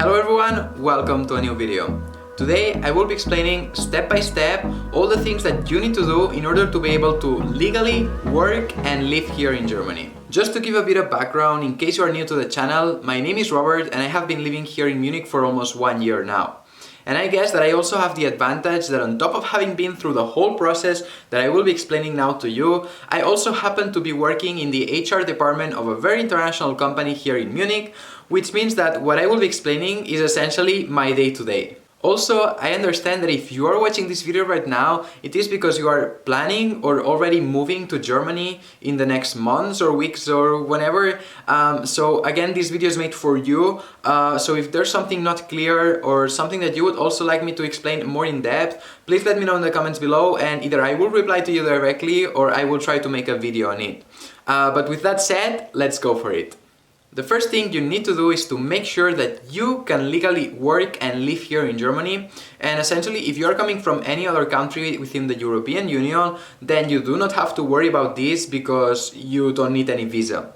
Hello everyone, welcome to a new video. Today I will be explaining step by step all the things that you need to do in order to be able to legally work and live here in Germany. Just to give a bit of background, in case you are new to the channel, my name is Robert and I have been living here in Munich for almost 1 year now. And I guess that I also have the advantage that on top of having been through the whole process that I will be explaining now to you, I also happen to be working in the HR department of a very international company here in Munich, which means that what I will be explaining is essentially my day-to-day. Also, I understand that if you are watching this video right now, it is because you are planning or already moving to Germany in the next months or weeks or whenever. So again, this video is made for you. So if there's something not clear or something that you would also like me to explain more in depth, please let me know in the comments below and either I will reply to you directly or I will try to make a video on it. But with that said, let's go for it. The first thing you need to do is to make sure that you can legally work and live here in Germany. And essentially, if you are coming from any other country within the European Union, then you do not have to worry about this because you don't need any visa.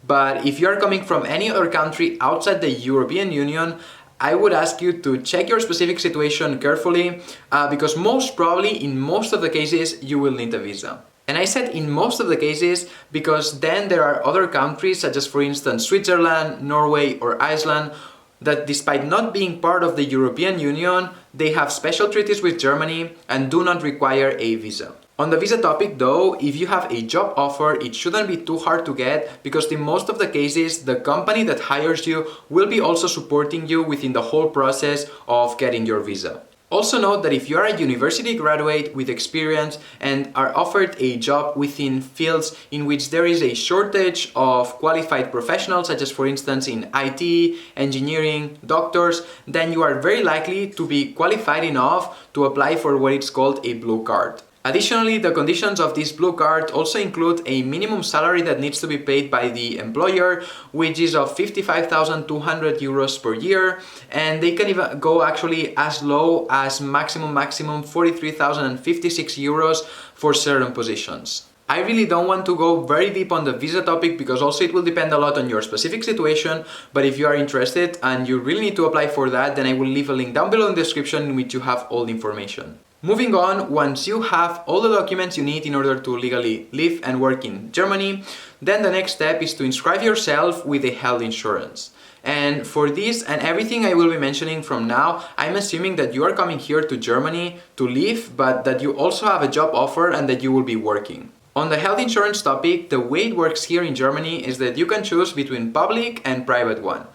But if you are coming from any other country outside the European Union, I would ask you to check your specific situation carefully because most probably in most of the cases you will need a visa. And I said in most of the cases because then there are other countries such as for instance Switzerland, Norway or Iceland that despite not being part of the European Union, they have special treaties with Germany and do not require a visa. On the visa topic though, if you have a job offer, it shouldn't be too hard to get because in most of the cases, the company that hires you will be also supporting you within the whole process of getting your visa. Also note that if you are a university graduate with experience and are offered a job within fields in which there is a shortage of qualified professionals, such as for instance in IT, engineering, doctors, then you are very likely to be qualified enough to apply for what is called a blue card. Additionally, the conditions of this blue card also include a minimum salary that needs to be paid by the employer, which is of 55,200 euros per year, and they can even go actually as low as maximum 43,056 euros for certain positions. I really don't want to go very deep on the visa topic because also it will depend a lot on your specific situation, but if you are interested and you really need to apply for that, then I will leave a link down below in the description in which you have all the information. Moving on, once you have all the documents you need in order to legally live and work in Germany, then the next step is to inscribe yourself with a health insurance. And for this and everything I will be mentioning from now, I'm assuming that you are coming here to Germany to live, but that you also have a job offer and that you will be working. On the health insurance topic, the way it works here in Germany is that you can choose between public and private one.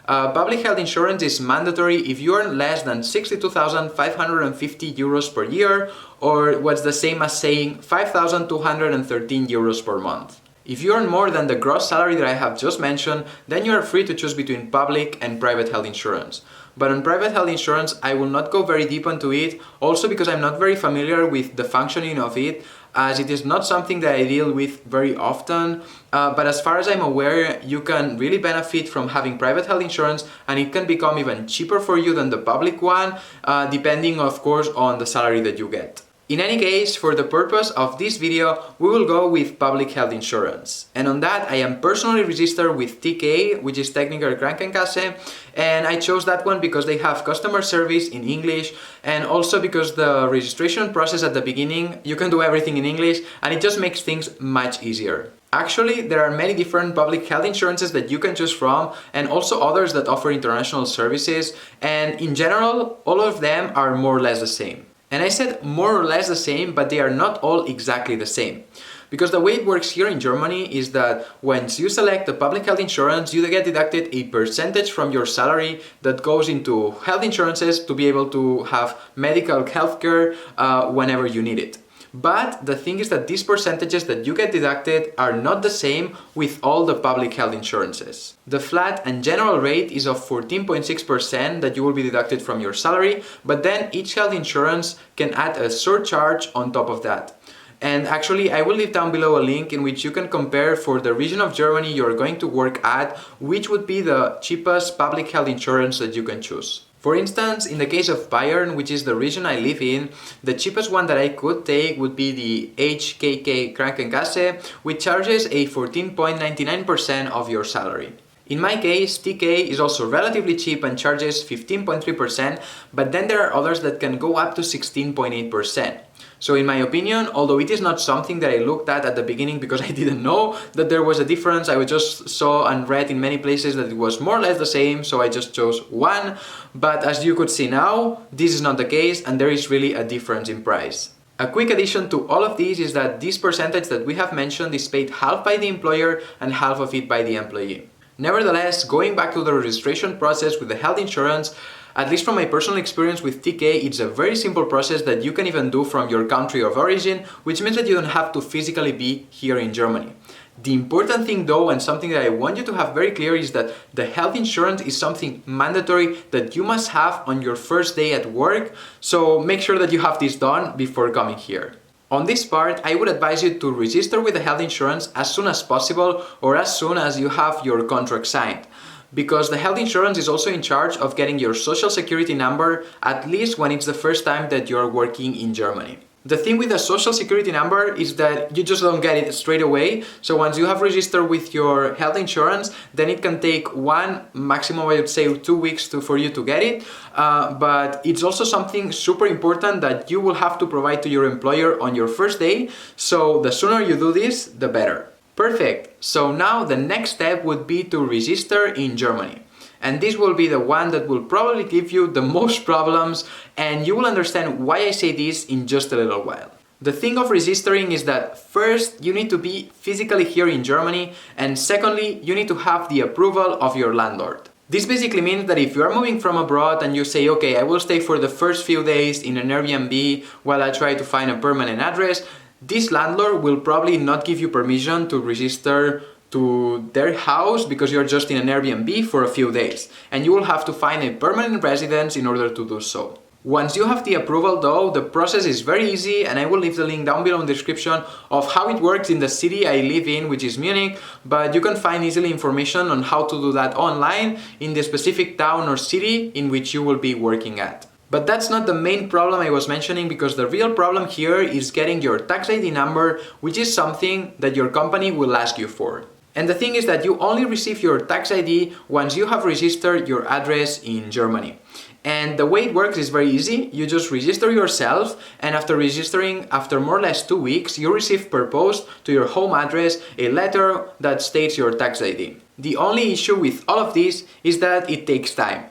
Public health insurance is mandatory if you earn less than 62,550 euros per year, or what's the same as saying 5,213 euros per month. If you earn more than the gross salary that I have just mentioned, then you are free to choose between public and private health insurance. But on private health insurance, I will not go very deep into it, also because I'm not very familiar with the functioning of it, as it is not something that I deal with very often. But as far as I'm aware, you can really benefit from having private health insurance and it can become even cheaper for you than the public one, depending of course on the salary that you get. In any case, for the purpose of this video, we will go with public health insurance. And on that, I am personally registered with TK, which is Technische Krankenkasse, and I chose that one because they have customer service in English and also because the registration process at the beginning, you can do everything in English and it just makes things much easier. Actually, there are many different public health insurances that you can choose from and also others that offer international services, and in general, all of them are more or less the same. And I said more or less the same, but they are not all exactly the same. Because the way it works here in Germany is that once you select the public health insurance, you get deducted a percentage from your salary that goes into health insurances to be able to have medical healthcare whenever you need it. But the thing is that these percentages that you get deducted are not the same with all the public health insurances. The flat and general rate is of 14.6% that you will be deducted from your salary, but then each health insurance can add a surcharge on top of that. And actually, I will leave down below a link in which you can compare for the region of Germany you're going to work at, which would be the cheapest public health insurance that you can choose. For instance, in the case of Bayern, which is the region I live in, the cheapest one that I could take would be the HKK Krankenkasse, which charges a 14.99% of your salary. In my case, TK is also relatively cheap and charges 15.3%, but then there are others that can go up to 16.8%. So in my opinion, although it is not something that I looked at the beginning because I didn't know that there was a difference, I just saw and read in many places that it was more or less the same, so I just chose one. But as you could see now, this is not the case and there is really a difference in price. A quick addition to all of these is that this percentage that we have mentioned is paid half by the employer and half of it by the employee. Nevertheless, going back to the registration process with the health insurance, at least from my personal experience with TK, it's a very simple process that you can even do from your country of origin, which means that you don't have to physically be here in Germany. The important thing though, and something that I want you to have very clear, is that the health insurance is something mandatory that you must have on your first day at work, so make sure that you have this done before coming here. On this part, I would advise you to register with the health insurance as soon as possible or as soon as you have your contract signed, because the health insurance is also in charge of getting your social security number, at least when it's the first time that you're working in Germany. The thing with the social security number is that you just don't get it straight away. So once you have registered with your health insurance, then it can take one, maximum I would say 2 weeks for you to get it. But it's also something super important that you will have to provide to your employer on your first day. So the sooner you do this, the better. Perfect. So now the next step would be to register in Germany. And this will be the one that will probably give you the most problems, and you will understand why I say this in just a little while. The thing of registering is that first you need to be physically here in Germany, and secondly you need to have the approval of your landlord. This basically means that if you are moving from abroad and you say, okay, I will stay for the first few days in an Airbnb while I try to find a permanent address, this landlord will probably not give you permission to register to their house because you're just in an Airbnb for a few days, and you will have to find a permanent residence in order to do so. Once you have the approval though, the process is very easy, and I will leave the link down below in the description of how it works in the city I live in, which is Munich, but you can find easily information on how to do that online in the specific town or city in which you will be working at. But that's not the main problem I was mentioning, because the real problem here is getting your tax ID number, which is something that your company will ask you for. And the thing is that you only receive your tax ID once you have registered your address in Germany. And the way it works is very easy. You just register yourself, and after registering, after more or less 2 weeks, you receive per post to your home address a letter that states your tax ID. The only issue with all of this is that it takes time.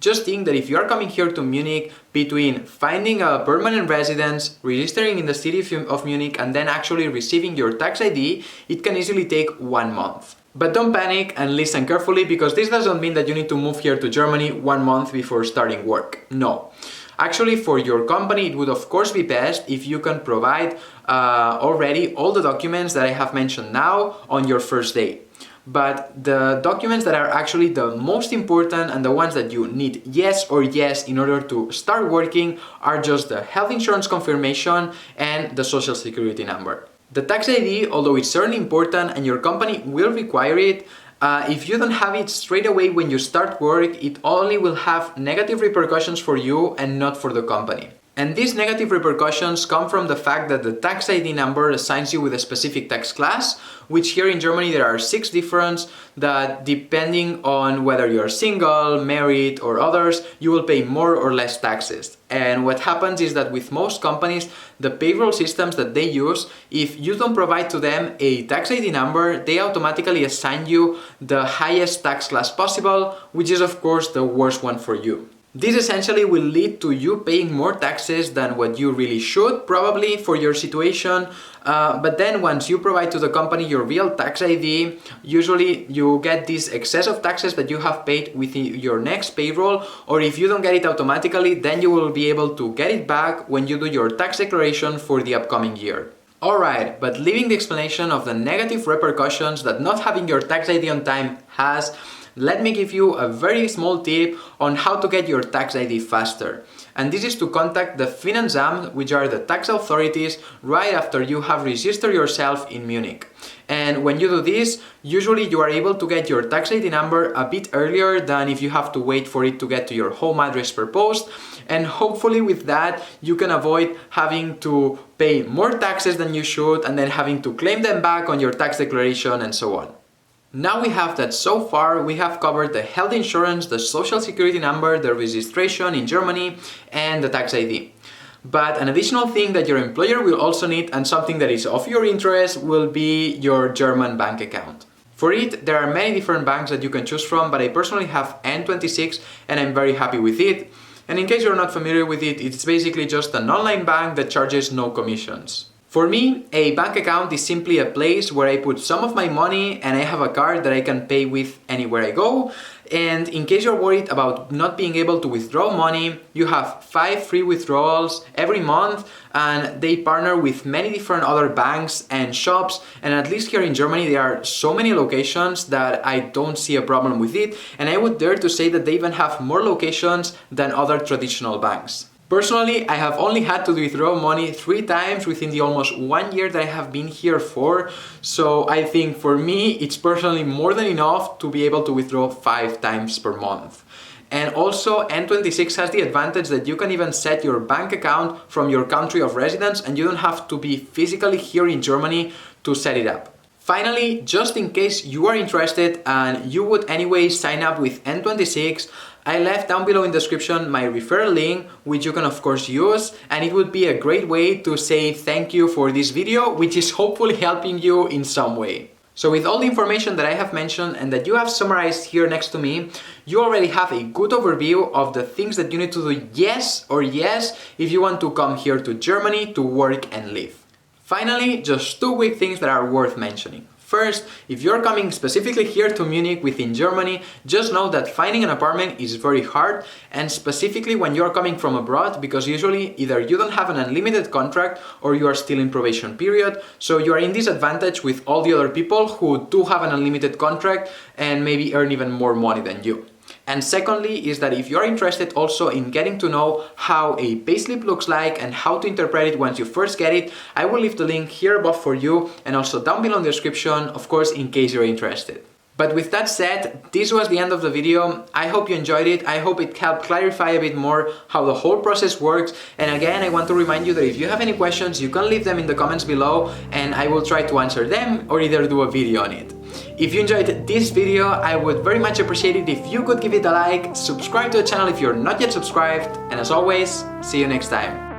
Just think that if you are coming here to Munich, between finding a permanent residence, registering in the city of Munich, and then actually receiving your tax ID, it can easily take 1 month. But don't panic and listen carefully, because this doesn't mean that you need to move here to Germany 1 month before starting work. No. Actually, for your company, it would of course be best if you can provide already all the documents that I have mentioned now on your first day. But the documents that are actually the most important and the ones that you need yes or yes in order to start working are just the health insurance confirmation and the social security number. The tax ID, although it's certainly important and your company will require it, if you don't have it straight away when you start work, it only will have negative repercussions for you and not for the company. And these negative repercussions come from the fact that the tax ID number assigns you with a specific tax class, which here in Germany there are 6 different that, depending on whether you're single, married or others, you will pay more or less taxes. And what happens is that with most companies, the payroll systems that they use, if you don't provide to them a tax ID number, they automatically assign you the highest tax class possible, which is of course the worst one for you. This essentially will lead to you paying more taxes than what you really should, probably, for your situation. But then once you provide to the company your real tax ID, usually you get this excess of taxes that you have paid with your next payroll, or if you don't get it automatically, then you will be able to get it back when you do your tax declaration for the upcoming year. Alright, but leaving the explanation of the negative repercussions that not having your tax ID on time has, let me give you a very small tip on how to get your tax ID faster. And this is to contact the Finanzamt, which are the tax authorities, right after you have registered yourself in Munich. And when you do this, usually you are able to get your tax ID number a bit earlier than if you have to wait for it to get to your home address per post. And hopefully with that, you can avoid having to pay more taxes than you should and then having to claim them back on your tax declaration and so on. Now we have that so far we have covered the health insurance, the social security number, the registration in Germany, and the tax ID. But an additional thing that your employer will also need, and something that is of your interest, will be your German bank account. For it, there are many different banks that you can choose from, but I personally have N26 and I'm very happy with it. And in case you're not familiar with it, it's basically just an online bank that charges no commissions. For me, a bank account is simply a place where I put some of my money and I have a card that I can pay with anywhere I go. And in case you're worried about not being able to withdraw money, you have 5 free withdrawals every month, and they partner with many different other banks and shops, and at least here in Germany there are so many locations that I don't see a problem with it, and I would dare to say that they even have more locations than other traditional banks. Personally, I have only had to withdraw money 3 times within the almost 1 year that I have been here for, so I think for me it's personally more than enough to be able to withdraw 5 times per month. And also N26 has the advantage that you can even set your bank account from your country of residence and you don't have to be physically here in Germany to set it up. Finally, just in case you are interested and you would anyway sign up with N26, I left down below in the description my referral link, which you can of course use, and it would be a great way to say thank you for this video, which is hopefully helping you in some way. So with all the information that I have mentioned and that you have summarized here next to me, you already have a good overview of the things that you need to do yes if you want to come here to Germany to work and live. Finally, just 2 quick things that are worth mentioning. First, if you're coming specifically here to Munich within Germany, just know that finding an apartment is very hard, and specifically when you're coming from abroad, because usually either you don't have an unlimited contract or you are still in probation period, so you are in disadvantage with all the other people who do have an unlimited contract and maybe earn even more money than you. And secondly is that if you're interested also in getting to know how a payslip looks like and how to interpret it once you first get it, I will leave the link here above for you and also down below in the description, of course, in case you're interested. But with that said, this was the end of the video. I hope you enjoyed it. I hope it helped clarify a bit more how the whole process works. And again, I want to remind you that if you have any questions, you can leave them in the comments below and I will try to answer them or either do a video on it. If you enjoyed this video, I would very much appreciate it if you could give it a like, subscribe to the channel if you're not yet subscribed, and as always, see you next time.